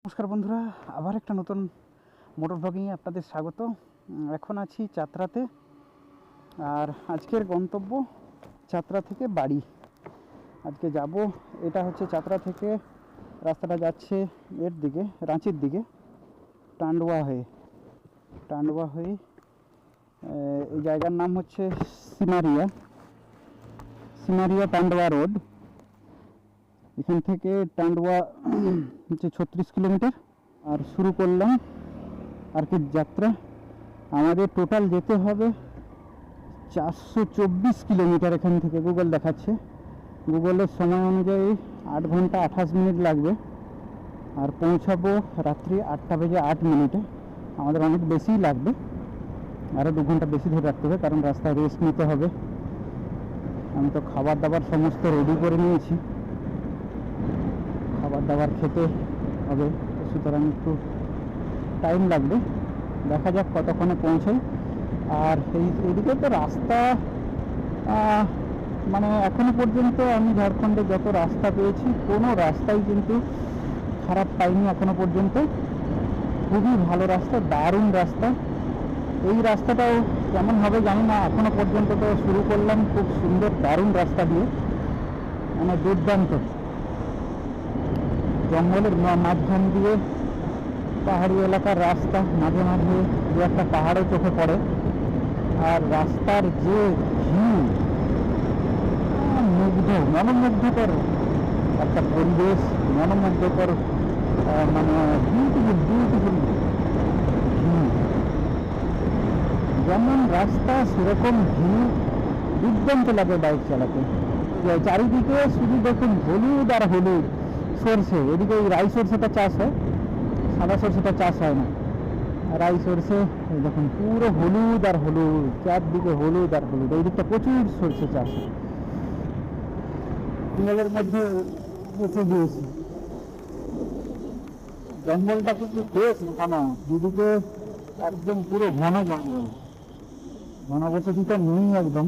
নমস্কার বন্ধুরা, আবার একটা নতুন মোটর ব্লগিংয়ে আপনাদের স্বাগত। এখন আছি চাতরাতে, আর আজকের গন্তব্য চাতরা থেকে বাড়ি। আজকে যাব, এটা হচ্ছে চাতরা থেকে রাস্তাটা যাচ্ছে এর দিকে, রাঁচির দিকে, টান্ডওয়া হয়ে এই জায়গার নাম হচ্ছে সিমারিয়া টান্ডওয়া রোড। এখান থেকে টান্ডওয়া হচ্ছে 36 কিলোমিটার। আর শুরু করলাম আর কি যাত্রা। আমাদের টোটাল যেতে হবে 424 কিলোমিটার এখান থেকে। গুগল দেখাচ্ছে, গুগলের সময় অনুযায়ী 8 ঘন্টা 28 মিনিট লাগবে, আর পৌঁছাবো রাত্রি 8টা বেজে 8 মিনিটে। আমাদের অনেক বেশিই লাগবে, আরও 2 ঘন্টা বেশি ধরে রাখতে হবে, কারণ রাস্তায় রেস্ট নিতে হবে। আমি তো খাবার দাবার সমস্ত রেডি করে নিয়েছি, খাবার দাবার খেতে হবে, সুতরাং একটু টাইম লাগবে। দেখা যাক কতক্ষণে পৌঁছাই। আর এইদিকে তো রাস্তা মানে এখনো পর্যন্ত আমি ঝাড়খণ্ডে যত রাস্তা পেয়েছি, কোনো রাস্তাই কিন্তু খারাপ পাইনি এখনো পর্যন্ত। খুবই ভালো রাস্তা, দারুণ রাস্তা। এই রাস্তাটাও কেমন হবে জানি না, এখনো পর্যন্ত তো শুরু করলাম খুব সুন্দর দারুণ রাস্তা দিয়ে, মানে দুর্দান্ত। জঙ্গলের মাঝখান দিয়ে পাহাড়ি এলাকার রাস্তা, মাঝে মাঝে দু একটা পাহাড়ও চোখে পড়ে। আর রাস্তার যে ভিউ, মনোমুগ্ধকর একটা পরিবেশ, মনোমুগ্ধকর, মানে বিউটিফুল ভিউ। যেমন রাস্তা সেরকম ভিউ, দুর্দান্ত লাগে বাইক চালাতে। চারিদিকে শুধু দেখুন হলুদ আর হলুদ সরষে। এদিকে এই রাই সরষেটা চাষ হয়, সাদা সরষেটা চাষ হয় না। রাই সরষে দেখুন পুরো হলুদ আর হলুদ, চারদিকে হলুদ আর হলুদ। এই দিকটা প্রচুর সরষে চাষ হয়। জঙ্গলের মধ্যে পৌঁছে দিয়েছি। জঙ্গলটা কিন্তু বেশ ঘন, দুদিকে একদম পুরো ঘন জঙ্গল, ঘনবসতিটা নেই একদম।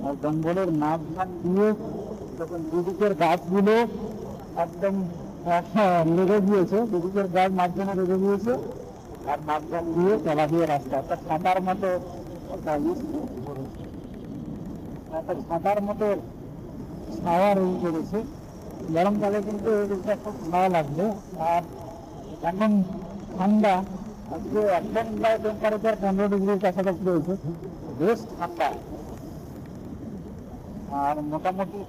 আর জঙ্গলের মাঝখান দিয়ে যখন দুদিকের গাছগুলো একদম লেগে গিয়েছে, দুদিকের গাছ মাঝখানে লেগে গিয়েছে, আর মাঝখান দিয়ে চলা দিয়ে রাস্তা, একটা ছাতার মতো ছাতার মতো ছাওয়া রয়ে পড়েছে। গরমকালে কিন্তু এটা খুব ভালো লাগবে। আর এখন ঠান্ডা, আজকে একদম প্রায় টেম্পারেচার 15 ডিগ্রির কাছাকাছি রয়েছে, বেশ ঠান্ডা। আর মোটামুটি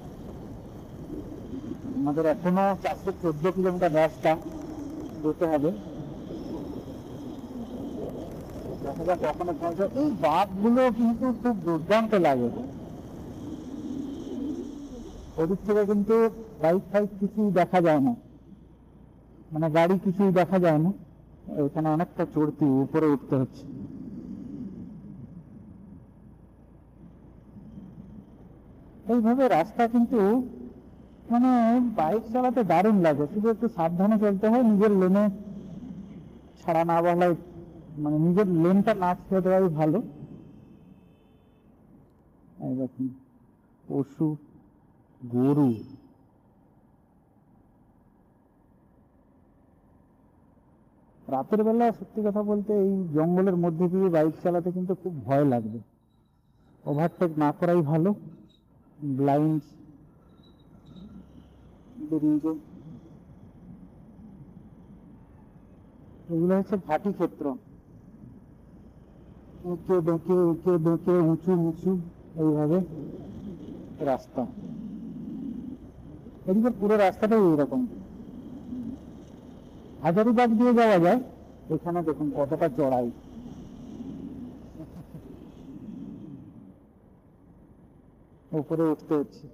আমাদের এখনো 414 কিলোমিটার রাস্তা যেতে হবে। দেখা যাক কখনো পৌঁছে। এই বাঁধগুলো কিন্তু খুব দুর্দান্ত লাগে। ওদিক থেকে কিন্তু বাইক ফাইক কিছুই দেখা যায় না, মানে গাড়ি কিছুই দেখা যায় না। এখানে অনেকটা চড়তি, উপরে উঠতে হচ্ছে। এইভাবে রাস্তা কিন্তু মানে বাইক চালাতে দারুণ লাগে, শুধু একটু সাবধানে চলতে হয়, নিজের লেনে ছাড়া না বলাই, মানে নিজের লেনটা না ছেড়ে দেওয়াই ভালো। দেখুন পশু, গরু, রাতের বেলা সত্যি কথা বলতে এই জঙ্গলের মধ্যে দিয়ে বাইক চালাতে কিন্তু খুব ভয় লাগবে। ওভারটেক না করাই ভালো। ব্লাইন্ড বেরিয়ে, এগুলো হচ্ছে ঘাটি ক্ষেত্র, উঁকে বেঁকে উঁচু নিচু এইভাবে রাস্তা। এদিকে পুরো রাস্তাটাই এইরকম। হাজারিবাগ দিয়ে যাওয়া যায়, এখানে দেখুন কতটা চড়াই, উপরে উঠতে হচ্ছে।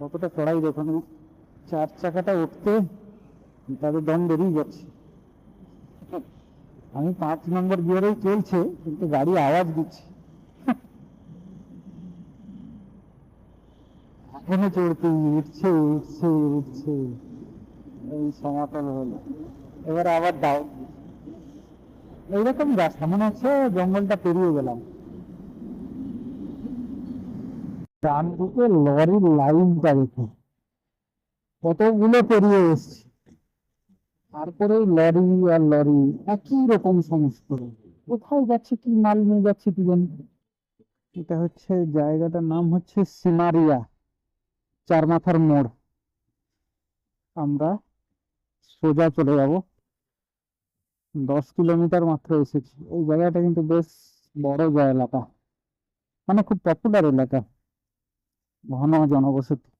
কতটা চড়াই দেখুন, 4 চাকাটা উঠতে তাদের দম বেরিয়ে যাচ্ছে। আমি 5 নম্বর গিয়ারেই চলছে, কিন্তু গাড়ি আওয়াজ দিচ্ছে। এখনো চড়তে উঠছে উঠছে উঠছে। এই সমতল হলো, এবার আবার ডাউন। এইরকম রাস্তা, মনে হচ্ছে জঙ্গলটা পেরিয়ে গেলাম। ডান দিকে লরির লাইনটা দেখো, কতগুলো পেরিয়ে এসছে, তারপরে লরি আর লরি, একই রকম সমস্ত। কোথায় যাচ্ছে, কি মাল নিয়ে যাচ্ছে কি জানি। এটা হচ্ছে জায়গাটার নাম হচ্ছে সিমারিয়া, চার মাথার মোড়। আমরা সোজা চলে যাব, 10 কিলোমিটার মাত্র এসেছি। এই জায়গাটা কিন্তু বেশ বড় এলাকা, মানে খুব পপুলার এলাকা, ঘন জনবসতি,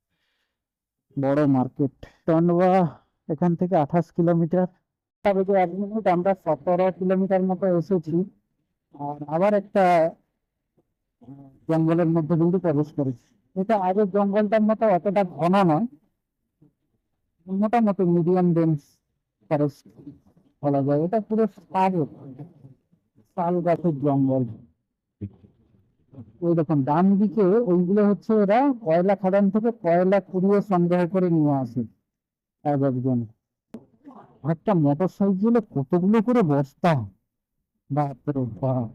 বড় মার্কেট। টনবা এখান থেকে 28 কিলোমিটার। তবে যে 1 মিনিট, আমরা 17 কিলোমিটার মতো এসেছি। আর আবার একটা জঙ্গলের মধ্যে কিন্তু প্রবেশ করেছি। এটা আগের জঙ্গলটার মতো অতটা ঘন নয়, মোটামুটি মিডিয়াম ডেন্স ফরেস্ট বলা যায়। এটা পুরো শাল গাছের জঙ্গল। ওই দেখুন ডান দিকে, ওইগুলো হচ্ছে ওরা কয়লা খাদান থেকে কয়লা কুড়িয়ে সংগ্রহ করে নিয়ে আসে এক একজন। একটা মোটর সাইকেলে কতগুলো করে বস্তা, বাপরে বাপ।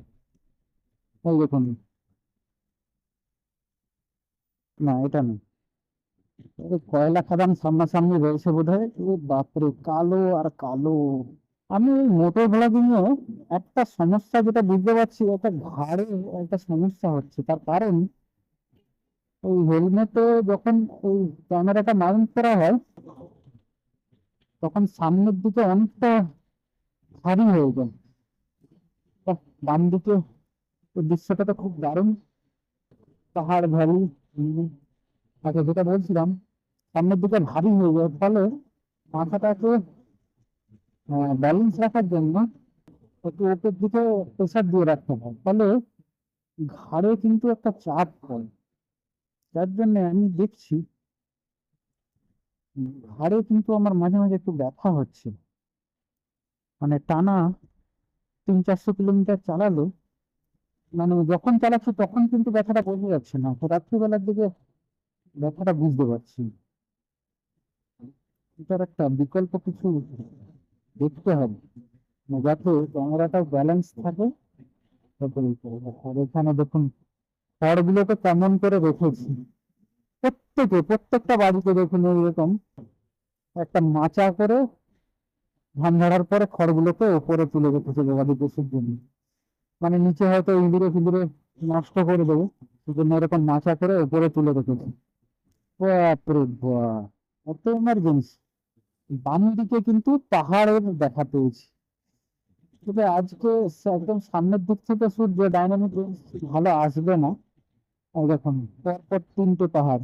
ওই দেখুন, না এটা নেই, ওই কয়লা খাদান সামনাসামনি রয়েছে বোধ হয়। বাপরে, কালো আর কালো। আমি এই মোটর ব্লগিং এ একটা সমস্যা যেটা বুঝতে পারছি, একটা ঘাড়ে একটা সমস্যা হচ্ছে। তার কারণ, ওই হেলমেটে যখন ওই ক্যামেরাটা মাউন্ট করা হয়, তখন সামনের দিকে অনেকটা ভারী হয়ে যায়। বাহ, বাম দিকে ওই দৃশ্যটা তো খুব দারুণ, পাহাড় ভ্যালি। আচ্ছা, যেটা বলছিলাম, সামনের দিকে ভারী হয়ে যায়, ফলে মাথাটাকে ব্যালেন্স রাখার জন্য একটু উপর দিকে প্রেসার দিয়ে রাখতে হয়, ফলে ঘাড়ে কিন্তু একটা চাপ পড়ে। যার জন্য আমি দেখছি ঘাড়ে কিন্তু আমার মাঝে মাঝে একটু ব্যথা হচ্ছে। মানে টানা 300-400 কিলোমিটার চালালো, মানে যখন চালাচ্ছি তখন কিন্তু ব্যথাটা বোঝা যাচ্ছে না, তো রাত্রিবেলার দিকে ব্যথাটা বুঝতে পারছি। এটার একটা বিকল্প কিছু দেখতে হবে, মানে যাতে ক্যামেরাটা ব্যালেন্স থাকে। তারপরে আর এখানে দেখুন খড়গুলোকে কেমন করে রেখেছি, প্রত্যেকটা বাড়িতে দেখুন এরকম একটা মাচা করে ধান ঝাড়ার পরে খড়গুলোকে ওপরে তুলে রেখেছে গবাদি পশুর জন্য। মানে নিচে হয়তো ইঁদুরে ফিঁদুরে নষ্ট করে দেবে, সেজন্য এরকম মাচা করে ওপরে তুলে রেখেছে। বাপরে বাপ, এত এমার্জেন্সি। বাম দিকে কিন্তু পাহাড়ের দেখা পেয়েছি, তবে আজকে একদম সামনের দিক থেকে সূর্য ডাইনামিক ভালো আসবে না। এই দেখুন পরপর 3টে পাহাড়,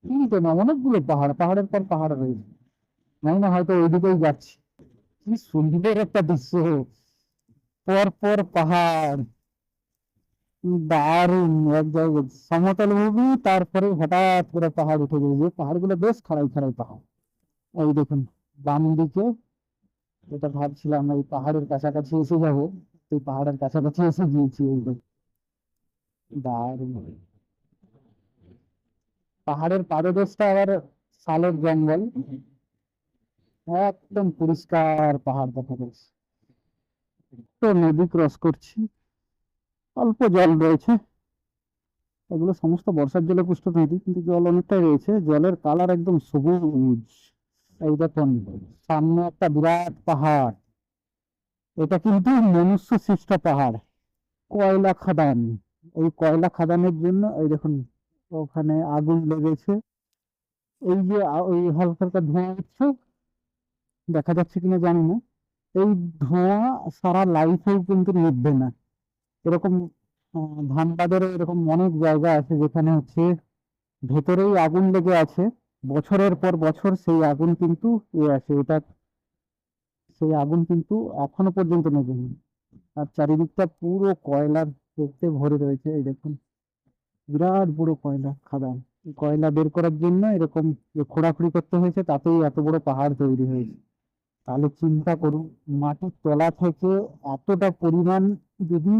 3টে না অনেকগুলো পাহাড়, পাহাড়ের পর পাহাড় রয়েছে। জানি না, হয়তো ওইদিকেই যাচ্ছি। কি সুন্দর একটা দৃশ্য, পর পর পাহাড়, দারুণ। এক জায়গায় সমতল ভূমি, তারপরে হঠাৎ করে পাহাড় উঠে গেছে, পাহাড়গুলো বেশ খাড়াই খাড়াই পাহাড়। এই দেখুন বাম দিকে, যেটা ভাবছিলাম এই পাহাড়ের কাছাকাছি এসে যাবো, এই পাহাড়ের কাছাকাছি এসে গিয়েছি। এই দেখুন, দারুণ। পাহাড়ের পাদদেশটা আবার শালের জঙ্গল, একদম পরিষ্কার পাহাড় দেখা যাচ্ছে। তো নদী ক্রস করছি, অল্প জল রয়েছে। এগুলো সমস্ত বর্ষার জলে পুষ্ট নদী, কিন্তু জল অনেকটাই রয়েছে, জলের কালার একদম সবুজ। এই দেখুন সামনে একটা বিরাট পাহাড়, এটা কিন্তু মনুষ্য সৃষ্ট পাহাড়, কয়লা খাদান। এই কয়লা খাদানের জন্য এই দেখুন ওখানে আগুন লেগেছে। এই যে ওই হালকা হালকা ধোঁয়া উঠছে, দেখা যাচ্ছে কিনা জানি না। এই ধোঁয়া সারা লাইফেও কিন্তু নিভবে না। এরকম ধানবাদের এরকম অনেক জায়গা আছে যেখানে হচ্ছে ভেতরেই আগুন লেগে আছে, বছরের পর বছর সেই আগুন কিন্তু আছে, এটা সেই আগুন কিন্তু এখনো পর্যন্ত নেভেনি। আর চারিদিকটা পুরো কয়লার দেখতে ভরে রয়েছে। এই দেখুন বিরাট বড় কয়লা খাদান, এই কয়লা বের করার জন্য এরকম যে খোঁড়াখুড়ি করতে হয়েছে, তাতেই এত বড় পাহাড় তৈরি হয়েছে। তাহলে চিন্তা করুন, মাটির তলা থেকে এতটা পরিমাণ যদি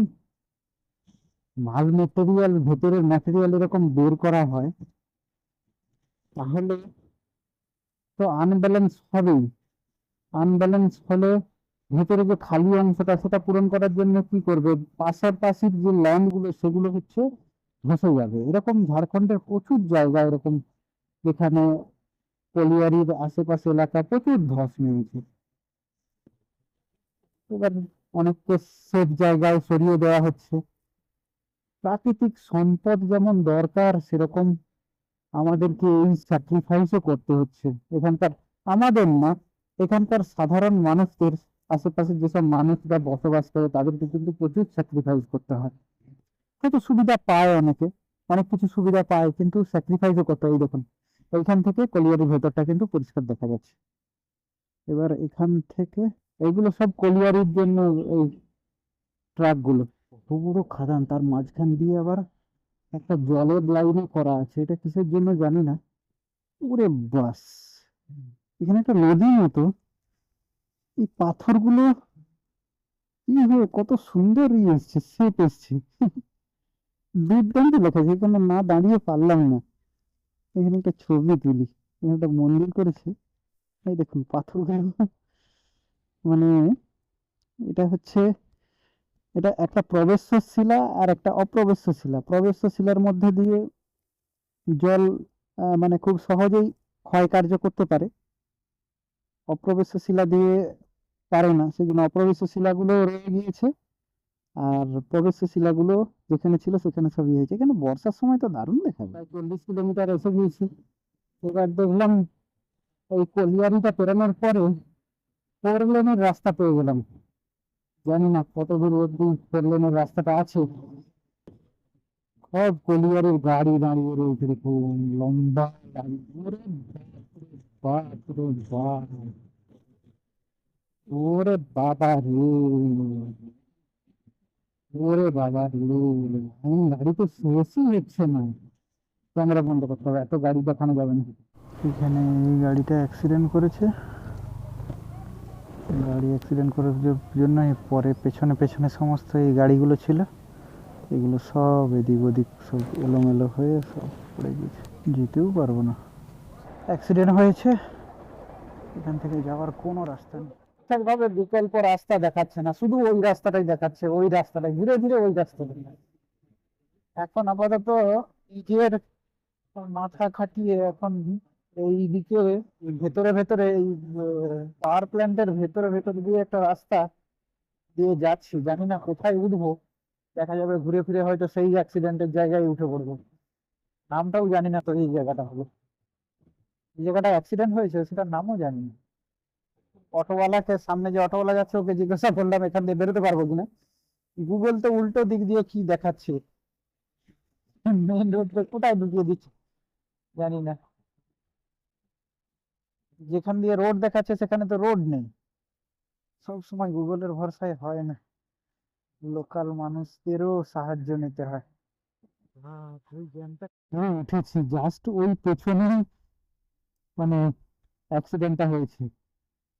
মাল মেটেরিয়াল, ভেতরের ম্যাটেরিয়াল এরকম বের করা হয়, তাহলে তো আনব্যালেন্স হবেই। আনব্যালেন্স হলে ভেতরে যে খালি অংশটা, সেটা পূরণ করার জন্য কি করবে, পাশাপাশির যে ল্যান্ড গুলো সেগুলো হচ্ছে ধসে যাবে। এরকম ঝাড়খণ্ডের প্রচুর জায়গা এরকম, যেখানে কলিয়ারির আশেপাশে এলাকা প্রচুর ধস নেমেছে। এবার অনেককে সেফ জায়গায় সরিয়ে দেওয়া হচ্ছে। প্রাকৃতিক সম্পদ যেমন দরকার, সেরকম আমাদেরকে এই স্যাক্রিফাইসও করতে হচ্ছে এখানকার, আমাদের না, এখানকার সাধারণ মানুষদের, আশেপাশে যেসব মানুষরা বসবাস করে তাদেরকে কিন্তু প্রচুর স্যাক্রিফাইস করতে হয়। হয়তো সুবিধা পায় অনেকে, অনেক কিছু সুবিধা পায়, কিন্তু স্যাক্রিফাইসও করতে হয়। এই দেখুন, এইখান থেকে কলিয়ারির ভেতরটা কিন্তু পরিষ্কার দেখা যাচ্ছে। এবার এখান থেকে, এইগুলো সব কলিয়ারির জন্য এই ট্রাক গুলো। পুরো খাদান, তার মাঝখান দিয়ে আবার একটা জলের লাইনও করা আছে, এটা কিসের জন্য জানি না। ওরে বাস, এখানে একটা নদীর মতো, এই পাথরগুলো কি হয়ে কত সুন্দর এসছে, শেপ এসছে, দুর্দান্ত লেখা, যেখানে না দাঁড়িয়ে পারলাম না। এখানে একটা ছবি তুলি, এখানে একটা মন্দির করেছে। এই দেখুন পাথরগুলো, মানে এটা হচ্ছে, এটা একটা প্রবেশ্য শিলা আর একটা অপ্রবেশ্য শিলা। প্রবেশ্য শিলার মধ্যে দিয়ে জল মানে খুব সহজেই ক্ষয় কার্য করতে পারে, অপ্রবেশ্য শিলা দিয়ে পারে না, সেজন্য অপ্রবেশ্য শিলাগুলো রয়ে গিয়েছে। আর প্রবেশ্য শিলাগুলো যেখানে ছিল সেখানে সব ইয়ে হয়েছে। এখানে বর্ষার সময় তো দারুণ দেখাবে। প্রায় 40 কিলোমিটার এসে গিয়েছি। এবার দেখলাম এই কলিয়ারিটা পেরোনোর পরে 4 লেনের রাস্তা পেয়ে গেলাম। জানি না কত দূর অব্দি 4 লেনের রাস্তাটা আছে। সব কলিয়ারির গাড়ি দাঁড়িয়ে রয়েছে, দেখুন লম্বা গাড়ি। ওরে বাপ রে বাপ, ওরে বাবা রে, ওরে বাবা রে, গাড়ি তো শেষই হচ্ছে না। ক্যামেরা বন্ধ করতে হবে, এত গাড়ি দেখানো যাবে না। এখানে এই গাড়িটা অ্যাক্সিডেন্ট করেছে, গাড়ি অ্যাক্সিডেন্ট করার জন্য পরে পেছনে পেছনে সমস্ত এই গাড়িগুলো ছিল, এগুলো সব এদিক ওদিক সব এলোমেলো হয়ে সব পড়ে গেছে, যেতেও পারবো না। অ্যাক্সিডেন্ট হয়েছে, এখান থেকে যাওয়ার কোনো রাস্তা নেই। ঠিকভাবে বিকল্প রাস্তা দেখাচ্ছে না, শুধু ওই রাস্তাটাই দেখাচ্ছে, ওই রাস্তাটাই, ধীরে ধীরে ওই রাস্তাটাই। এখন আপাতত নিজের মাথা খাটিয়ে এখন এই দিকে ভেতরে ভেতরে এই পাওয়ার প্ল্যান্টের ভেতরে ভেতরে দিয়ে একটা রাস্তা দিয়ে যাচ্ছি, জানি না কোথায় উঠবো। দেখা যাবে ঘুরে ফিরে হয়তো সেই অ্যাক্সিডেন্টের জায়গায় উঠে পড়বো। নামটাও জানি না তো এই জায়গাটা হলো, এই জায়গাটা অ্যাক্সিডেন্ট হয়েছে সেটার নামও জানি না। অটোওয়ালাকে, সামনে যে অটোওয়ালা যাচ্ছে ওকে জিজ্ঞাসা করলাম এখান দিয়ে বেরোতে পারবো কিনা, গুগল তো উল্টো দিক দিয়ে কি দেখাচ্ছে, মেইন রোড কোথায় ঢুকিয়ে দিচ্ছে জানি না। যেখান দিয়ে রোড দেখাচ্ছে সেখানে তো রোড নেই। সব সময় গুগলের ভরসায় হয় না, লোকাল মানুষদেরও সাহায্য নিতে হয়। হ্যাঁ উঠেছি, জাস্ট ওই পেছনে মানে অ্যাক্সিডেন্টটা হয়েছে,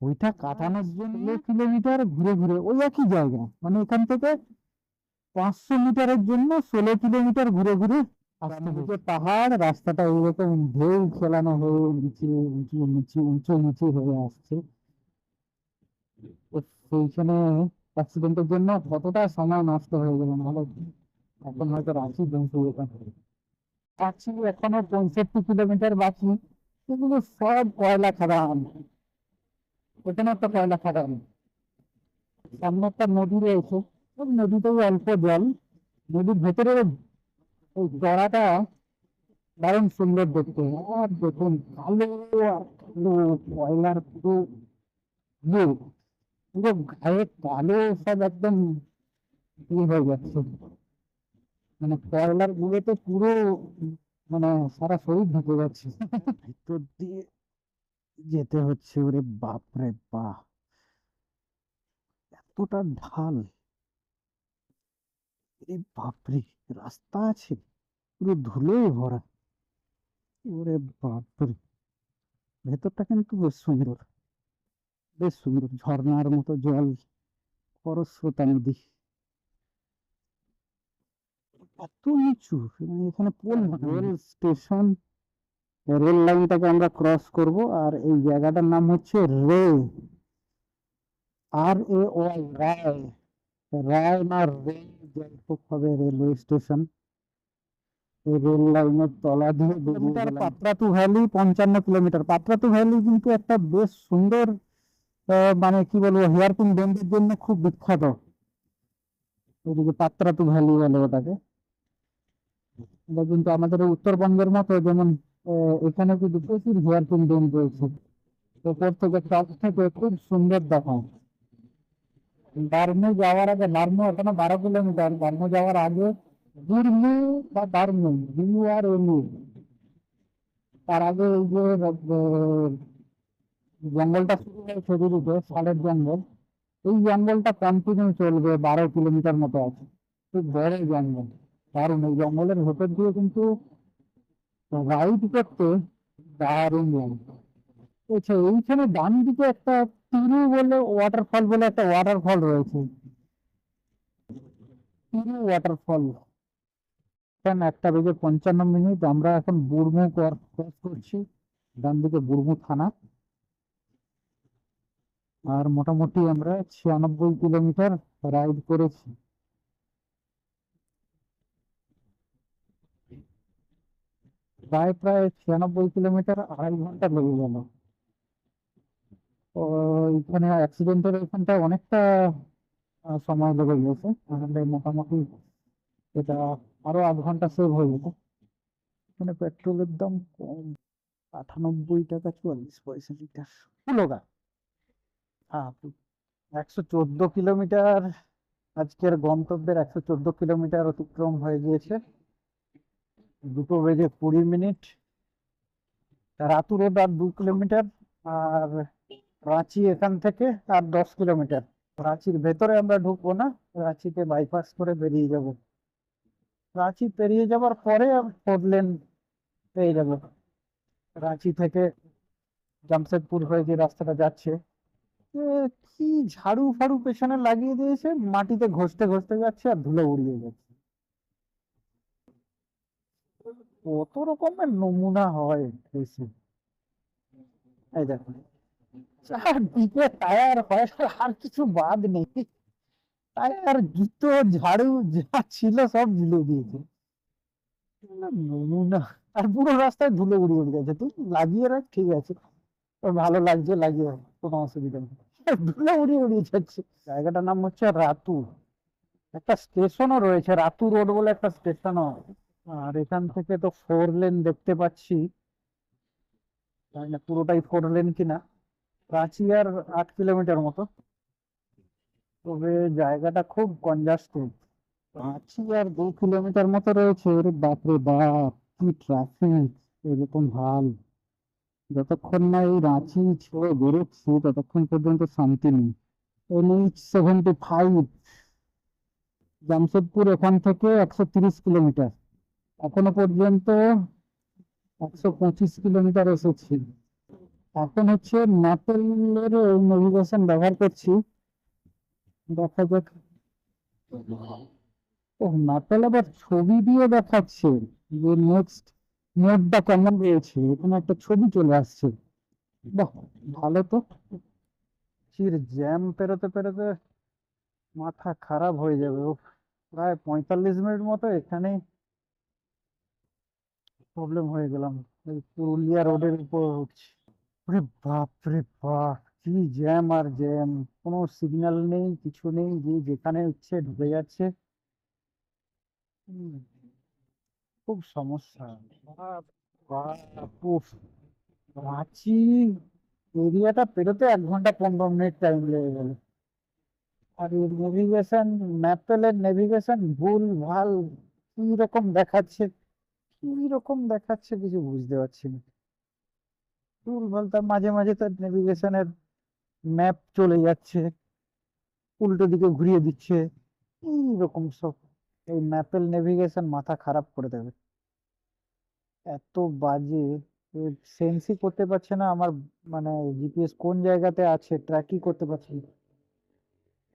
ওইটা কাটানোর জন্য কিলোমিটার ঘুরে ঘুরে ওই একই জায়গা, মানে এখান থেকে 500 মিটারের জন্য 16 কিলোমিটার ঘুরে ঘুরে আসতে হচ্ছে। পাহাড়, রাস্তাটা ওইরকম ঢেউ খেলানো হয়ে নিচে উঁচু নিচু উঁচু নিচু হয়ে আসছে। তো সেইখানে অ্যাক্সিডেন্টের জন্য কতটা সময় নষ্ট হয়ে গেল, নাহলে এখন হয়তো রাঁচি পৌঁছে যেতাম। রাঁচি এখনো 65 কিলোমিটার বাকি। এগুলো সব কয়লা খাদান, ওখানে একটা কয়লা খাদান, সামনে একটা নদী রয়েছে, ওই নদীতেও অল্প জল। নদীর ভেতরে ওই চড়াটা দারুণ সুন্দর দেখতে। আর দেখুন কালো আর কালো, কয়লার পুরো ইয়ে, পুরো গায়ে কালো সব একদম ইয়ে হয়ে যাচ্ছে, মানে কয়লার গুলোতে পুরো মানে সারা শরীর ঢুকে যাচ্ছে। ভিতর দিয়ে যেতে হচ্ছে, ওরে বাপ রে বাপ, এতটা ঢাল, এই বাপরে, রাস্তা আছে পুরো ধুলোয় ভরা, ওরে বাপরে। ভেতরটা কিন্তু বেশ সুন্দর, বেশ সুন্দর, ঝর্ণার মতো জল, খরস্রোতা নদী, এত নিচু। মানে এখানে পোল, রেল স্টেশন, রেল লাইনটাকে আমরা ক্রস করব। আর এই জায়গাটার নাম হচ্ছে রে, RAY, রায়, রায় না রে, যাই হোক হবে রেলওয়ে স্টেশন। এই রেল লাইনের তলা দিয়ে kilometre Patratu valley 55 kilometre. Patratu valley কিন্তু একটা বেশ সুন্দর মানে কি বলবো, হেয়ারপিন বেন্ডের জন্য খুব বিখ্যাত। ওইদিকে পাত্রাতু ভ্যালি বলে ওটাকে। এটা কিন্তু আমাদের উত্তরবঙ্গের মতো, যেমন এখানে কিন্তু প্রচুর হেয়ারপিন বেন্ড রয়েছে। উপর থেকে টপ থেকে খুব সুন্দর দেখায়। বার্মু যাওয়ার আগে, বার্মু এখানে 12 কিলোমিটার, বার্মু যাওয়ার আগে বুরমু বা বার্মু, বিউ আর এমু, তার আগে এই যে জঙ্গলটা শুরু হয়েছে দিদিতে, শালের জঙ্গল। এই জঙ্গলটা কন্টিনিউ চলবে, 12 কিলোমিটার মতো আছে। খুব বড় জঙ্গল। কারণ এই জঙ্গলের ভেতর দিয়ে কিন্তু রাইড করতে দারুণ লাগে। আচ্ছা, এইখানে ডান দিকে একটা তিরু বলে ওয়াটারফল বলে একটা ওয়াটারফল রয়েছে। তিরু ওয়াটারফল। এখন 1:55, আমরা এখন বুড়মু ক্রস করছি। ডান দিকে বুড়মু থানা। আর মোটামুটি আমরা 96 কিলোমিটার রাইড করেছি। প্রায় প্রায় 96 কিলোমিটার, 2.5 ঘন্টা লেগে গেল। তো এখানে অ্যাক্সিডেন্টের এখানটা অনেকটা সময় লেগে গেছে, তাহলে মোটামুটি এটা আরো 1/2 ঘন্টা সেভ হয়ে যেত। এখানে পেট্রোলের দাম কম, 98 টাকা 44 পয়সা লিটার। পুলোগা। হ্যাঁ, 114 কিলোমিটার। আজকের গন্তব্যের 114 কিলোমিটার অতিক্রম হয়ে গিয়েছে। 2:20 রাতু রোড আর 2 কিলোমিটার। আর রাঁচি এখান থেকে আর 10 কিলোমিটার। রাঁচির ভেতরে আমরা ঢুকবো না, রাঁচিকে বাইপাস করে বেরিয়ে যাব। রাঁচি পেরিয়ে যাবার পরে 4 লেন পেয়ে যাব। রাঁচি থেকে জামশেদপুর হয়ে যে রাস্তাটা যাচ্ছে, এ কি ঝাড়ু ফাড়ু পেছনে লাগিয়ে দিয়েছে, মাটিতে ঘষতে ঘষতে যাচ্ছে আর ধুলো উড়িয়ে যাচ্ছে। কত রকমের নমুনা হয় দেশে। এই দেখো, চারদিকে টায়ার হয়, আর কিছু বাদ নেই। টায়ার, জুতো, ঝাড়ু যা ছিল সব ঝুলে দিয়েছে। নমুনা। আর পুরো রাস্তায় ধুলো উড়িয়ে উড়ে গেছে। তুই লাগিয়ে রাখ, ঠিক আছে, তোর ভালো লাগছে লাগিয়ে রাখ, কোনো অসুবিধা নেই। ধুলো উড়িয়ে উড়িয়ে যাচ্ছে। জায়গাটার নাম হচ্ছে রাতু। একটা স্টেশনও রয়েছে, রাতু রোড বলে একটা স্টেশনও। আর এখান থেকে তো 4 লেন দেখতে পাচ্ছি, জানি না পুরোটাই 4 লেন কিনা। রাঁচি আর 8 কিলোমিটার মতো, তবে জায়গাটা খুব কনজাস্টেড। রাঁচি আর 2 কিলোমিটার মতো রয়েছে। ওরে বাপরে বাপ, কি ট্রাফিক! এরকম হাল, যতক্ষণ না এই রাঁচি ছেড়ে বেরোচ্ছি ততক্ষণ পর্যন্ত শান্তি নেই। NH-75, জামশেদপুর এখান থেকে 130 কিলোমিটার। এখনো পর্যন্ত 125 কিলোমিটার এসেছি। এখন হচ্ছে ম্যাপেলের নেভিগেশন ব্যবহার করছি। দেখা যাক। ও, ম্যাপেল আবার ছবি দিয়ে দেখাচ্ছে যে নেক্সট মোডটা কেমন রয়েছে, এখানে একটা ছবি চলে আসছে। বাহ, ভালো তো। চির জ্যাম পেরোতে পেরোতে মাথা খারাপ হয়ে যাবে। ও, প্রায় 45 মিনিট মতো এখানে প্রবলেম হয়ে গেলাম। এই পুরুলিয়া রোডের উপর উঠছি। ওরে বাপ রে বাপ, কি জ্যাম আর জ্যাম! কোনো সিগন্যাল নেই, কিছু নেই, যে যেখানে ইচ্ছে ঢুকে যাচ্ছে। হুম, খুব সমস্যা। বাপ, বাপ, উফ। রাঁচি এরিয়াটা পেরোতে 1 ঘন্টা 15 মিনিট টাইম লেগে গেল। আর এর নেভিগেশন, ম্যাপেলের নেভিগেশন ভুল ভাল, কি রকম দেখাচ্ছে, কি রকম দেখাচ্ছে কিছু বুঝতে পারছি না। ভুল ভাল, তার মাঝে মাঝে তার নেভিগেশনের ম্যাপ চলে যাচ্ছে, উল্টো দিকে ঘুরিয়ে দিচ্ছে, এইরকম সব। এই ম্যাপেল নেভিগেশন মাথা খারাপ করে দেবে, এত বাজে। সেন্সই করতে পারছে না আমার, মানে জিপিএস কোন জায়গাতে আছে ট্র্যাকই করতে পারছি না,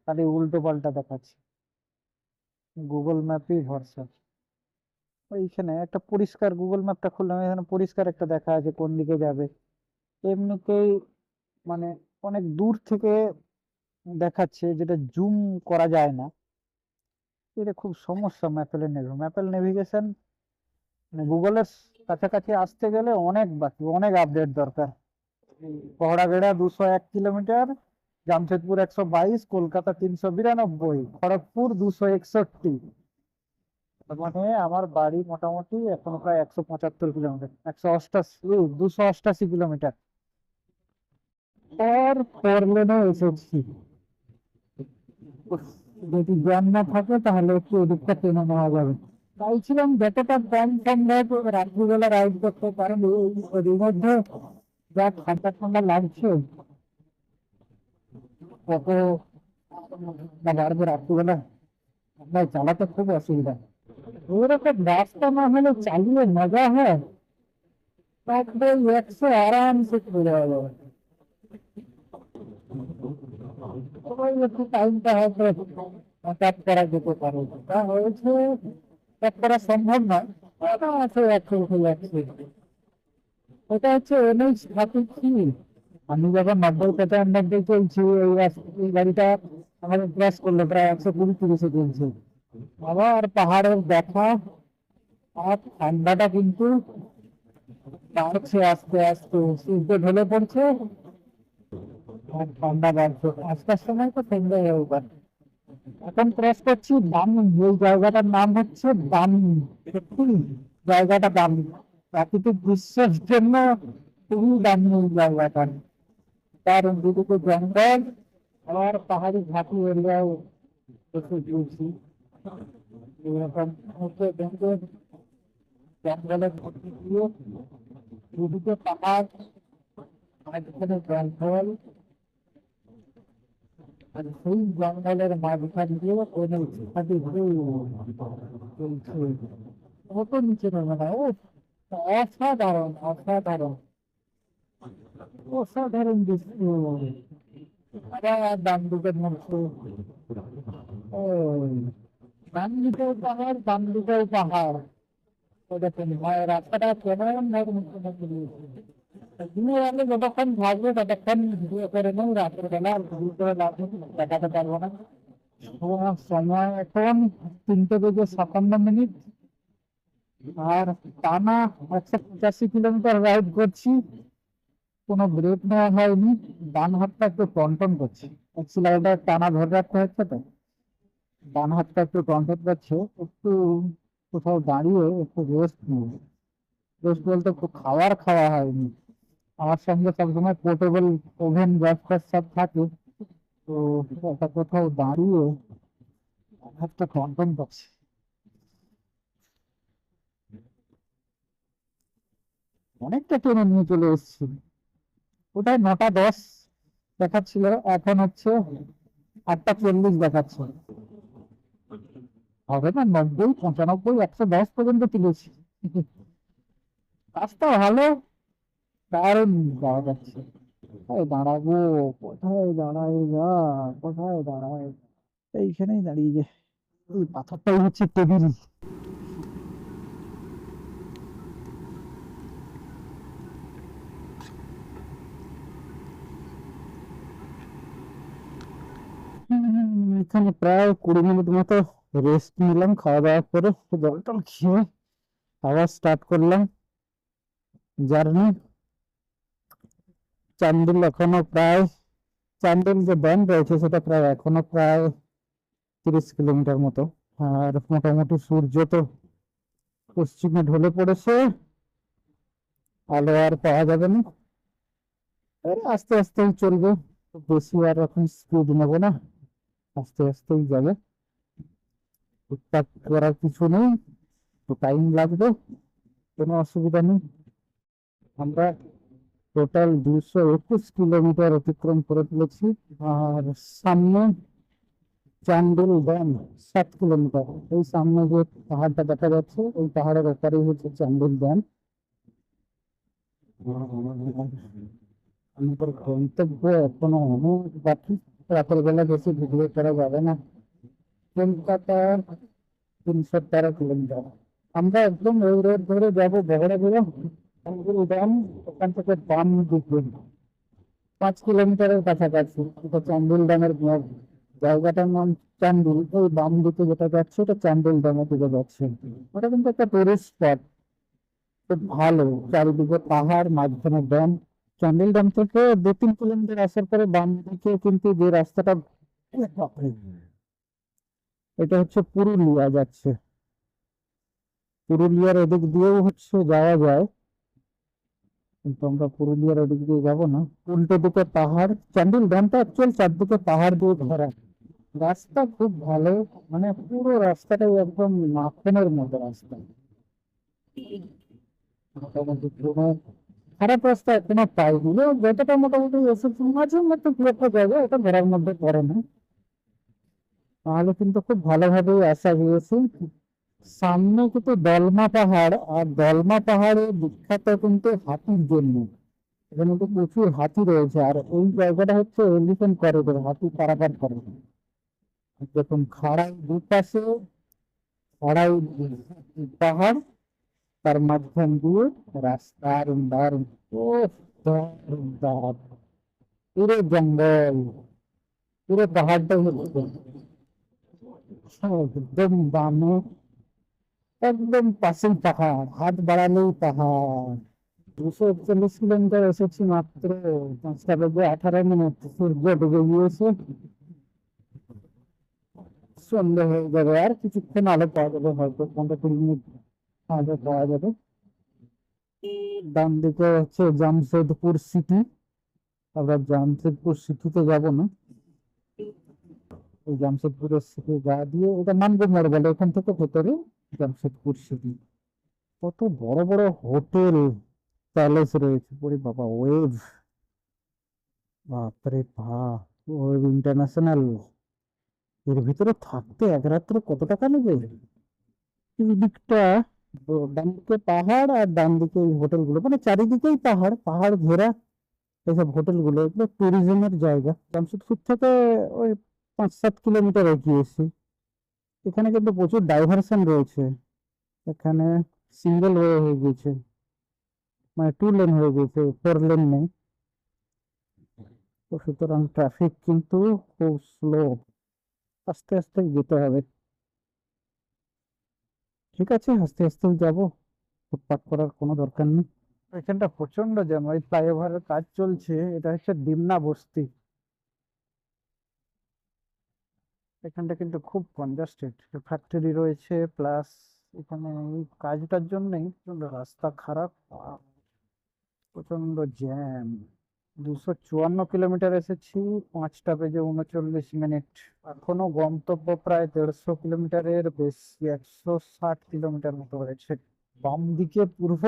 খালি উল্টো পাল্টা দেখাচ্ছে। গুগল ম্যাপই ভরসা। ওইখানে একটা পরিষ্কার গুগল ম্যাপটা খুললাম, এখানে পরিষ্কার একটা দেখা আছে কোন দিকে যাবে। এমনিতেই মানে অনেক দূর থেকে দেখাচ্ছে, যেটা জুম করা যায় না। এটা খুব সমস্যা ম্যাপেল নেভিগেশন। গুগলের কাছাকাছি আসতে গেলে অনেক বাকি, অনেক আপডেট দরকার। বহড়াবেড়া 201 কিলোমিটার, জামশেদপুর 122, কলকাতা 392, খড়গপুর 261। মানে আমার বাড়ি মোটামুটি এখনো প্রায় 175 কিলোমিটার, 288 কিলোমিটার। আর 4 লেনে এসেছি। যদি জ্যাম না থাকে তাহলে একটু ওদিকটা টেনে নেওয়া যাবে। চাইছিলাম যতটা কম সম্ভব রাত্রিবেলা রাইড করতে, কারণ ওর মধ্যে যা ঠান্ডা ঠান্ডা লাগছে, কত না বাড়বে রাত্রিবেলা ঠান্ডায় চালাতে খুব অসুবিধা। ওরকম রাস্তা না হলে চালিয়ে মজা হয়, তারপরে 100 আরামসে চলে যাওয়া যাবে। সবাই একটু টাইমটা হয়তো কাট করা যেতে পারে, তা হয়েছে কাট করা সম্ভব নয়, আছে একশো উঠে যাচ্ছে। ওটা হচ্ছে NH-33। আমি যখন 90-95 চলছি, এই গাড়িটা আমাদের ক্রাশ করলো প্রায় 120-130 চলছে। আবার পাহাড়ের দেখা, আর ঠান্ডাটা কিন্তু বাড়ছে আস্তে আস্তে, সূর্য ঢলে পড়ছে আর ঠান্ডা বাড়ছে, আজকের সময় তো ঠান্ডা হয়ে যাবে। এখন ক্রস করছি দামি, এই জায়গাটার নাম হচ্ছে দামি। সত্যি জায়গাটা দামি, প্রাকৃতিক দৃশ্যের জন্য খুবই দামি এই জায়গাটা। তার দুদিকে জঙ্গল, আবার পাহাড়ি ঘাটি এরিয়াও এসে গিয়েছি। এরকম হচ্ছে জঙ্গলের মধ্যে দিয়ে দুদিকে পাহাড়, মাঝখানে জঙ্গল, আর সেই জঙ্গলের মাঝখান দিয়ে কোনো ছাদে চলছে, কত নিচে নেমে না। ও অসাধারণ, অসাধারণ, অসাধারণ দৃশ্য। আবার ডান দিকের মধ্যে ওই ডান দিকেও পাহাড়, বাম দিকেও পাহাড়। ওরকম হয় রাস্তাটা, কেমন দিনের আলো যতক্ষণ থাকবে ততক্ষণ ভিডিও করে নেই, রাতের বেলা আর ভিডিও করে লাভ নেই, দেখাতে পারবো না। সময় এখন 3:57 আর টানা 185 কিলোমিটার রাইড করছি, কোনো ব্রেক নেওয়া হয়নি। ডান হাতটা একটু টনটন করছে, অ্যাক্সিলারেটর টানা ধরে রাখতে হচ্ছে তো, ডান হাতটা একটু টনটন করছে। একটু কোথাও দাঁড়িয়ে একটু রেস্ট নেব। রেস্ট বলতে খাওয়া হয়নি, আমার সঙ্গে সবসময় পোর্টেবল ওভেন, গ্যাস ফ্যাস সব থাকে, তো একটা কোথাও দাঁড়িয়ে হাতটা টনটন করছে। অনেকটা টেনে নিয়ে চলে এসেছি। ওটাই 9:10 দেখাচ্ছিল, এখন হচ্ছে 8:40 দেখাচ্ছে। হবে না, 90, 95, 110 পর্যন্ত তুলেছি। রাস্তা ভালো, দারুণ যাওয়া যাচ্ছে। কোথায় দাঁড়াবো, কোথায় দাঁড়াই যা, কোথায় দাঁড়াই, এইখানেই দাঁড়িয়ে যে এই পাথরটাই হচ্ছে টেবিল। এখানে প্রায় 20 মিনিট মতো রেস্ট নিলাম, খাওয়া দাওয়া করে জল টল খেয়ে আবার স্টার্ট করলাম জার্নি। চান্দিল এখনো প্রায়, চান্দিল যে ড্যাম রয়েছে সেটা প্রায় এখনো প্রায় 30 কিলোমিটার মতো। আর মোটামুটি সূর্য তো পশ্চিমে ঢলে পড়েছে, আলো আর পাওয়া যাবে না। আস্তে আস্তেই চলবে, বেশি আর এখন স্পিড নেবো না, আস্তে আস্তেই যাবে। টুকটাক করার কিছু নেই, তো টাইম লাগবে, কোনো অসুবিধা নেই। আমরা টোটাল 221 কিলোমিটার অতিক্রম করে ফেলেছি। আর সামনে চান্ডিল ড্যাম 7 কিলোমিটার, এই সামনে যে পাহাড়টা দেখা যাচ্ছে ওই পাহাড়ের ওপারেই হচ্ছে চান্ডিল ড্যাম। আমাদের গন্তব্য এখনো অনেক বাকি, রাতের বেলা বেশি ভিডিও করা যাবে না। কলকাতা 313 কিলোমিটার। আমরা একদম ওই রোড ধরে যাবো বহড়াবেড়া, চান্ডিল ড্যাম, ওখান থেকে বাম দিকে 5 কিলোমিটারের কাছাকাছি এটা চান্ডিল ড্যামের জায়গাটার নাম চান্ডিল। ওই বাম দিকে যেটা যাচ্ছে ওটা চান্ডিল ড্যামের দিকে যাচ্ছে। ওটা কিন্তু একটা টুরিস্ট স্পট, খুব ভালো। চারিদিকে পাহাড়, মাঝখানে ড্যাম। ক্যান্ডেল ড্যাম থেকে 2-3 কিলোমিটার আসার পরে বাম দিকে কিন্তু যে রাস্তাটা, এ বাপরে, এটা হচ্ছে পুরুলিয়া যাচ্ছে। পুরুলিয়ার ওদিক দিয়েও হচ্ছে যাওয়া যায়, কিন্তু আমরা পুরুলিয়ার ওদিক দিয়ে যাবো না। উল্টো দিকে পাহাড়, ক্যান্ডেল ড্যামটা অ্যাকচুয়াল চারদিকে পাহাড় দিয়ে ঘেরা। রাস্তা খুব ভালো, মানে পুরো রাস্তাটাই একদম মাখনের মতো রাস্তা। মোটামুটি কোনো খারাপ রাস্তা এখনো পাইনি, যতটা মোটামুটি এসেছি মাঝে মধ্যে দু একটা জায়গা এটা ঘোরার মধ্যে পড়ে না। তাহলে কিন্তু খুব ভালোভাবেই আসা গিয়েছে। সামনে কিন্তু দলমা পাহাড়, আর দলমা পাহাড়ে বিখ্যাত কিন্তু হাতির জন্য। এখানে কিন্তু প্রচুর হাতি রয়েছে, আর এই জায়গাটা হচ্ছে এলিফ্যান্ট করিডোর, হাতি পারাপার করে। দেখুন খাড়াই দুপাশে, খাড়াই পাহাড়, তার মাঝখান দিয়ে রাস্তা, দারুণ দারুণ। ও দারুণ দারুণ, পুরো জঙ্গল, পুরো পাহাড়টাই হচ্ছে একদম বামে, একদম পাশেই পাহাড়, হাত বাড়ালেই পাহাড়। 241 কিলোমিটার এসেছি মাত্র 5টা বেজে 18 মিনিট। সূর্য ডুবে গিয়েছে, সন্ধ্যে হয়ে যাবে, আর কিছুক্ষণ আলো পাওয়া যাবে, হয়তো 15-20 মিনিট আলো পাওয়া যাবে। ডান দিকে হচ্ছে জামশেদপুর সিটি। আমরা জামশেদপুর সিটিতে যাব না, ওই জামশেদপুরের সিটি গা দিয়ে ওটা নামবো মোড় বলে, ওখান থেকে ভেতরে জামশেদপুর সিটি। কত বড় বড় হোটেল, প্যালেস রয়েছে, ওরে বাবা, ওয়েভ, বাপরে বাপ, ওয়েভ ইন্টারন্যাশনাল। এর ভিতরে থাকতে এক রাত্রে কত টাকা নেবে? এই দিকটা ডান দিকে পাহাড়, আর ডান দিকে এই হোটেলগুলো, মানে চারিদিকেই পাহাড়, পাহাড় ঘেরা এইসব হোটেলগুলো, এগুলো ট্যুরিজমের জায়গা। জামশেদপুর থেকে ওই 5-7 কিলোমিটার এগিয়েছি। এখানে কিন্তু প্রচুর ডাইভারশন রয়েছে। এখানে সিঙ্গেল ওয়ে হয়ে গেছে, মানে 2 লেন হয়ে গেছে, 4 লেন নেই। তো সুতরাং ট্রাফিক কিন্তু খুব স্লো, আস্তে আস্তে যেতে হবে। ঠিক আছে, আস্তে আস্তেই যাবো, ফুটপাত করার কোনো দরকার নেই। এখানটা প্রচন্ড জ্যাম, ওই ফ্লাইওভারের কাজ চলছে, এটা হচ্ছে ডিমনা বস্তি। এখানটা কিন্তু খুব কনজাস্টেড, ফ্যাক্টরি রয়েছে, প্লাস এখানে এই কাজটার জন্যই প্রচণ্ড রাস্তা খারাপ, আর প্রচন্ড জ্যাম। 254 কিলোমিটার এসেছি 5টা বেজে 39 মিনিট। এখনো গন্তব্য প্রায় 150 কিলোমিটারের বেশি, 160 কিলোমিটার মতো রয়েছে। বাম দিকে পূর্ব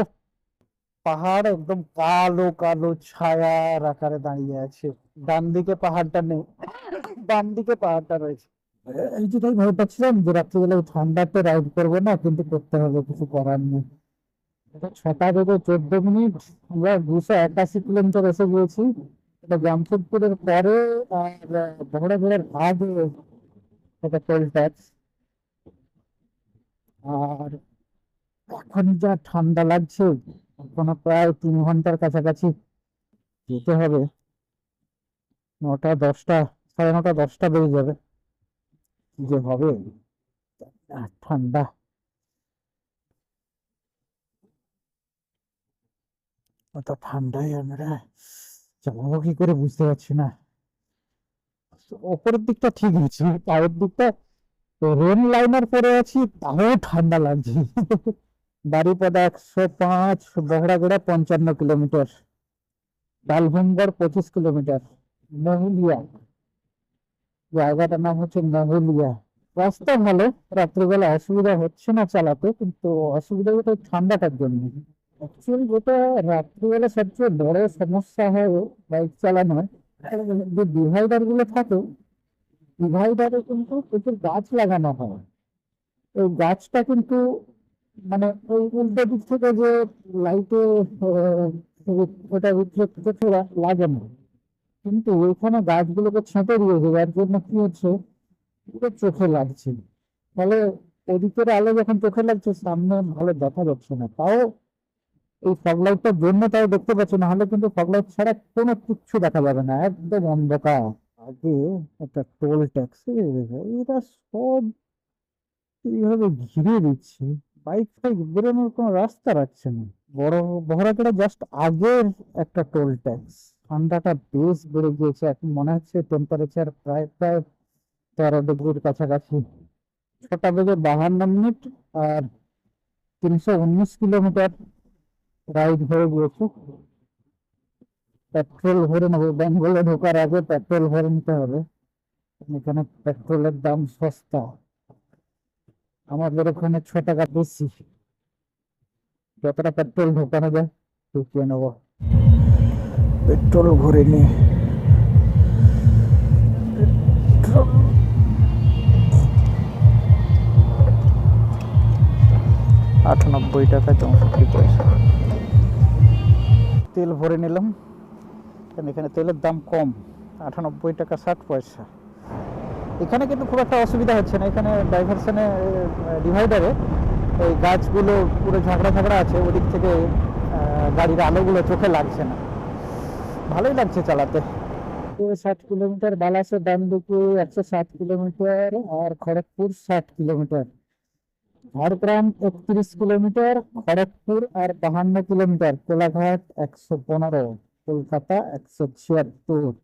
পাহাড় একদম কালো কালো ছায়ার আকারে দাঁড়িয়ে আছে, ডান দিকে পাহাড়টা নেই, বাম দিকে পাহাড়টা রয়েছে। এই যে তাই ভয় পাচ্ছিলাম যে রাত্রিবেলায় ঠান্ডাতে রাইড করবো না, কিন্তু করতে হবে, কিছু করার নেই। এটা 6টা বেজে 14 মিনিট, আমরা 281 কিলোমিটার এসে গিয়েছি। এটা জামশেদপুরের পরে, আর বহড়াঘাটের আগে এটা টোল ট্যাক্স। আর এখন যা ঠান্ডা লাগছে, এখনো প্রায় 3 ঘন্টার কাছাকাছি যেতে হবে। 9টা 10টা, সাড়ে 9টা 10টা বেজে যাবে, কি যে হবে, ঠান্ডা। অত ঠান্ডায় আমরা চালাবো কি করে বুঝতে পারছি না। ওপরের দিকটা ঠিক আছে, পায়ের দিকটা রেন লাইনার পরে আছি, তাও ঠান্ডা লাগছে। বারিপদা 105, বহড়াগোড়া 55 কিলোমিটার, ডালভুঙ্গর 25 কিলোমিটার, মহুলিয়া, জায়গাটার নাম হচ্ছে মহুলিয়া। রাস্তা ভালো, রাত্রিবেলা অসুবিধা হচ্ছে না চালাতে, কিন্তু অসুবিধা হতো ঠান্ডাটার জন্য। অ্যাকচুয়ালি যেটা রাত্রিবেলা সবচেয়ে বড় সমস্যা হয় বাইক চালানোর, যে ডিভাইডার গুলো থাকে, ডিভাইডারে কিন্তু প্রচুর গাছ লাগানো হয়। এই গাছটা কিন্তু, মানে ওই উল্টো দিক থেকে যে লাইটে ওটা রিফ্লেক্ট লাগে না, কিন্তু ওইখানে গাছগুলোকে ছেঁটে দিয়েছে, যার জন্য কি হচ্ছে, পুরো চোখে লাগছে। ফলে ওদিকের আলো যখন চোখে লাগছে, সামনে ভালো দেখা যাচ্ছে না। তাও এই ফগ লাইটটার জন্য তাও দেখতে পাচ্ছি, না হলে কিন্তু ফগ লাইট ছাড়া কোনো কিচ্ছু দেখা যাবে না, একদম অন্ধকার। আগে একটা টোল ট্যাক্সি, এরা সব এইভাবে ঘিরে দিচ্ছে, বাইক ফাইক বেরোনোর কোনো রাস্তা রাখছে না। বড় বহরাকাটা জাস্ট আগের একটা টোল ট্যাক্স। ঠান্ডাটা বেশ বেড়ে গিয়েছে, এখন মনে হচ্ছে টেম্পারেচার প্রায় প্রায় 13 ডিগ্রির কাছাকাছি। 6টা বেজে 52 মিনিট আর 319 কিলোমিটার রাইড হয়ে গিয়েছে। পেট্রোল ভরে নেবো, বেঙ্গলে ঢোকার আগে পেট্রোল ভরে নিতে হবে। এখানে পেট্রোলের দাম সস্তা, আমাদের ওখানে 6 টাকা বেশি। যতটা পেট্রোল ঢোকানো যায় ঢুকিয়ে নেবো, পেট্রোল ভরে নিয়ে। 98 টাকা 64 পয়সা তেল ভরে নিলাম, কারণ এখানে তেলের দাম কম। 98 টাকা 60 পয়সা। এখানে কিন্তু খুব একটা অসুবিধা হচ্ছে না, এখানে ডাইভারশনে ডিভাইডারে ওই গাছগুলো পুরো ঝাঁকড়া ঝাঁকড়া আছে, ওদিক থেকে গাড়ির আলোগুলো চোখে লাগছে না, ভালোই লাগছে চালাতে। 60 কিলোমিটার, বালাসোর ডান দিকে 160 কিলোমিটার, আর খড়গপুর 60 কিলোমিটার। ঝাড়গ্রাম 31 কিলোমিটার, খড়গপুর আর 52 কিলোমিটার, কোলাঘাট 115, কলকাতা 176,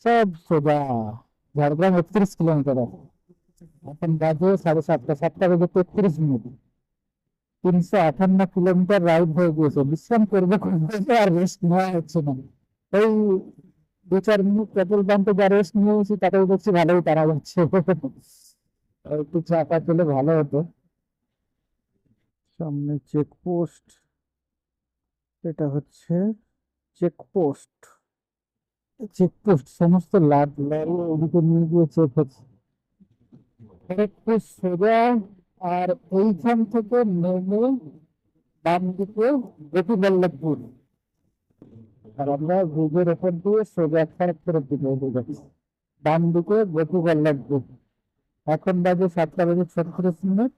সব সোজা। ঝাড়গ্রাম 31 কিলোমিটার আছে। এখন বাজে 7:30, 7টা বেজে 33 মিনিট। 358 কিলোমিটার রাইড হয়ে গিয়েছে। বিশ্রাম করবে করবে আর রেস্ট নেওয়া হচ্ছে না। এই 2-4 মিনিট পেট্রোল পাম্পে যা রেস্ট নিয়েছি তাতেও দেখছি ভালোই তারা যাচ্ছে। একটু চাপা চলে ভালো হতো। সামনে চেকপোস্ট, এটা হচ্ছে চেকপোস্ট। চেকপোস্ট সমস্ত লরি ওদিকে নিয়ে গিয়ে চেক হচ্ছে। একটু সোজা, আর এইখান থেকে নেমে বাম দিকে গোপীবল্লভপুর, আর আমরা ব্রিজের ওপর দিয়ে সোজা খড়গপুরের দিকে এগিয়ে যাচ্ছি। ডান দিকে গোপীবল্লভপুর। এখন বাজে 7টা বেজে 36 মিনিট।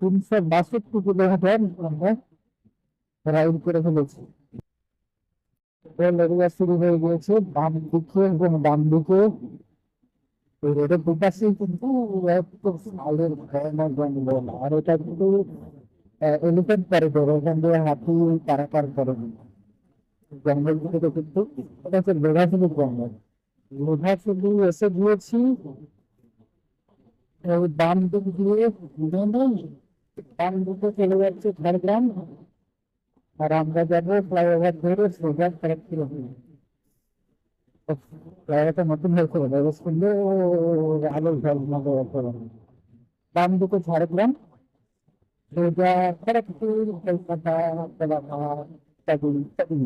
362 কিলোমিটার আমরা রাইড করে ফেলেছি। এরিয়া শুরু হয়ে গিয়েছে বাম দিকে, এবং ডান দিকে ওই রোডের দুপাশেই কিন্তু একদম শালের ভয়ানক জঙ্গল। আর এটা কিন্তু এলিফ্যান্ট করিডোর, ওখান দিয়ে হাতি পারাপার করে। জঙ্গল থেকে কিন্তু এটা হচ্ছে লোধাশুলি জঙ্গল। লোধাশুলি এসে গিয়েছি, ওই বাম দিক দিয়ে নেমে বাম দিকে চলে যাচ্ছে ঝাড়গ্রাম, আর আমরা যাবো ফ্লাইওভার ধরে সোজা খড়গপুর। জায়গাটা নতুন হয়েছে, বেশ সুন্দর আলো ঝলমলে করে। বাম দিকে ঝাড়গ্রাম, সোজা খড়গপুর, কলকাতা, কোলাঘাট, ইত্যাদি।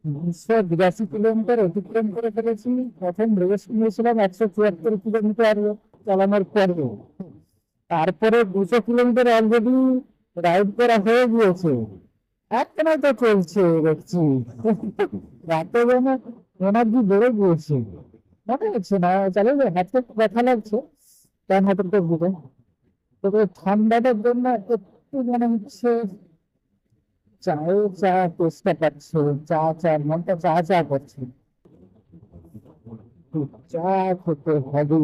282 কিলোমিটার অতিক্রম করে ফেলেছি। প্রথম রেস্ট নিয়েছিলাম 174 কিলোমিটার চালানোর পরে। তারপরে 200 কিলোমিটার অলরেডি রাইড করা হয়ে গিয়েছে। একটানা তো চলছে দেখছি। রাতে যেন এনার্জি বেড়ে গিয়েছে, মনে হচ্ছে না চালিয়ে যায়, হাতে ব্যথা লাগছে ডান হাতের দিকে। তবে ঠান্ডাটার জন্য একটু মনে হচ্ছে চায়ে চা টেস্টটা পাচ্ছে, চা চা মনটা চা চা করছে, চা খেতে হবে।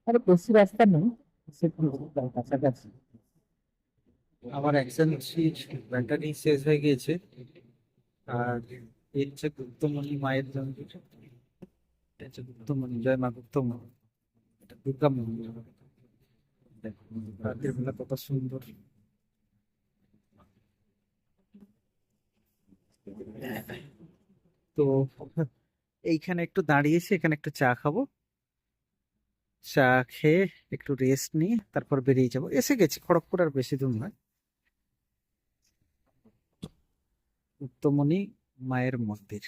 আরে বেশি রাস্তা নেই, কাছাকাছি। আমার অ্যাকশন ব্যাটারি শেষ হয়ে গিয়েছে। আর এই হচ্ছে গুপ্তমণি মায়ের মন্দির, এটা হচ্ছে গুপ্তমণি, জয় মা গুপ্তমণি, এটা দুর্গা মন্দির। দেখো, রাতের বেলা কত সুন্দর। তো এইখানে একটু দাঁড়িয়েছি, এখানে একটু চা খাবো। চা খেয়ে একটু রেস্ট নিয়ে তারপর বেরিয়ে যাবো। এসে গেছি খড়গপুর, আর বেশি দূর নয়। গুপ্তমণি মায়ের মন্দির,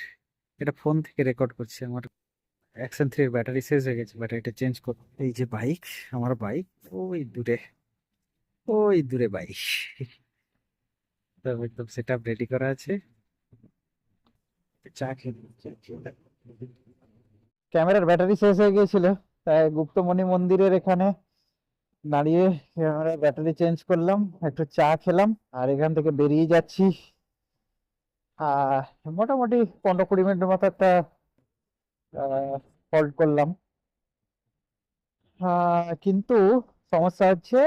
এটা ফোন থেকে রেকর্ড করছি। আমার অ্যাকশন 3 এর ব্যাটারি শেষ হয়ে গেছে, ব্যাটারিটা চেঞ্জ কর। এই যে বাইক, আমার বাইক, ওই দূরে, ওই দূরে বাইক। তো একদম সেট আপ রেডি করা আছে। চা খেয়ে ক্যামেরার ব্যাটারি শেষ হয়ে গিয়েছিল, তাই গুপ্তমণি মন্দিরের এখানে দাঁড়িয়ে ক্যামেরার ব্যাটারি চেঞ্জ করলাম, একটু চা খেলাম, আর এখান থেকে বেরিয়ে যাচ্ছি। মোটামুটি 15-20 মিনিটের মতো একটা হল্ট করলাম। কিন্তু সমস্যা হচ্ছে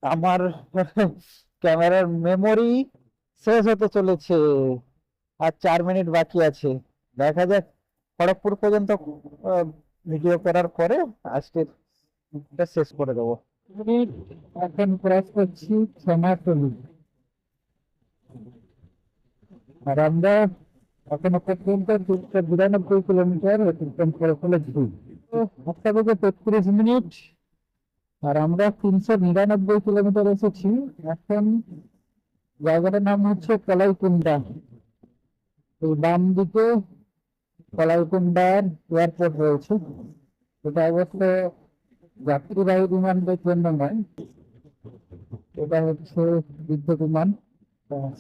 আমার ক্যামেরার মেমোরি শেষ হতে চলেছে, আর 4 মিনিট বাকি আছে। দেখা যাক, খড়গপুর পর্যন্ত ভিডিও করার পরে আজকের এটা শেষ করে দেবো। মিনিট এখন ক্রস করছি সোনাতলি, আর আমরা এখনো পর্যন্ত 292 কিলোমিটার অতিক্রম করে ফেলেছি। তো 1 থেকে 33 মিনিট, আর আমরা 399 কিলোমিটার এসেছি। এখন জায়গাটার নাম হচ্ছে কলাইকুণ্ডা। এই বাম দিকে কলাইকুণ্ডার এয়ারপোর্ট রয়েছে। এটা অবশ্য যাত্রীবাহী বিমানদের জন্য নয়, এটা হচ্ছে যুদ্ধ বিমান,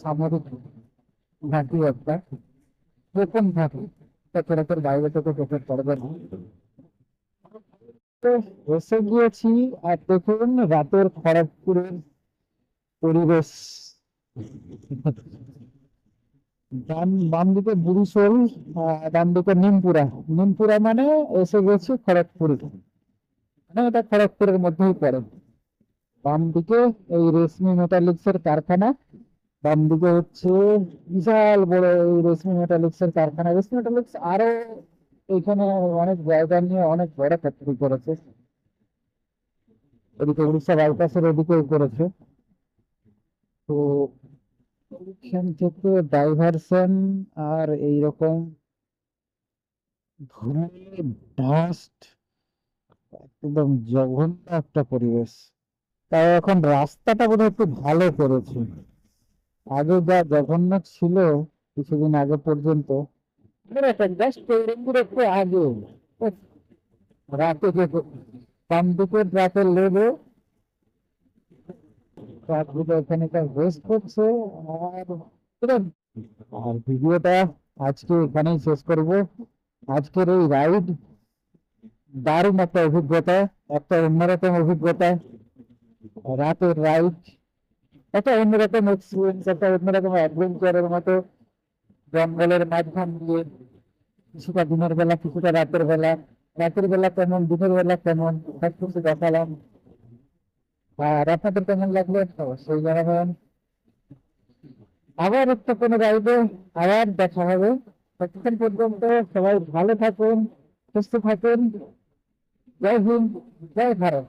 সামরিক ঘাঁটি একটা, গোপন ঘাঁটি, সচরাচর বাইরে থেকে চোখে পড়বে না। তো এসে গিয়েছি, আর দেখুন রাতের খড়গপুরের পরিবেশ। বাম দিকে বুড়িশোল, ডান দিকে নিমপুরা। নিমপুরা মানে এসে গেছি খড়গপুরে, মানে এটা খড়গপুরের মধ্যেই পড়ে। বাম দিকে এই রেশমি মেটালিক্স এর কারখানা, বাম দিকে হচ্ছে বিশাল বড় এই রেশমি মেটালিক্স এর কারখানা। রেশমি মেটালিক্স আরো এখানে অনেক জায়গা নিয়ে অনেক বড় ফ্যাক্টরি করেছে, এদিকে উড়িষ্যা বাইপাসের ওদিকেও করেছে। তো এখান থেকে ডাইভারশন আর এইরকম ধুলো, ডাস্ট, একদম জঘন্য একটা পরিবেশ। তাও এখন রাস্তাটা বোধহয় একটু ভালো করেছে, আগে যা জঘন্য ছিল কিছুদিন আগে পর্যন্ত। জাস্ট একটু আগে রাতে যে বাম দিকের ট্রাকের লেবে ট্রাকগুলো এখানে ওয়েস্ট করছে। আর আর ভিডিওটা আজকে এখানেই শেষ করব। আজকের এই রাইড দারুণ একটা অভিজ্ঞতা, একটা অন্যরকম অভিজ্ঞতা। রাতের রাইড একটা অন্যরকম এক্সপিরিয়েন্স, একটা অন্যরকম অ্যাডভেঞ্চারের মতো, জঙ্গলের মাঝখান দিয়ে, কিছুটা দিনের বেলা কিছুটা রাতের বেলা, রাতের বেলা কেমন দিনের বেলা কেমন সব কিছু দেখালাম। আর আপনাদের কেমন লাগলো অবশ্যই জানাবেন। আবার একটা কোনো রাইডে আবার দেখা হবে। ততক্ষণ পর্যন্ত সবাই ভালো থাকুন, সুস্থ থাকুন। জয় হিন্দ, জয় ভারত।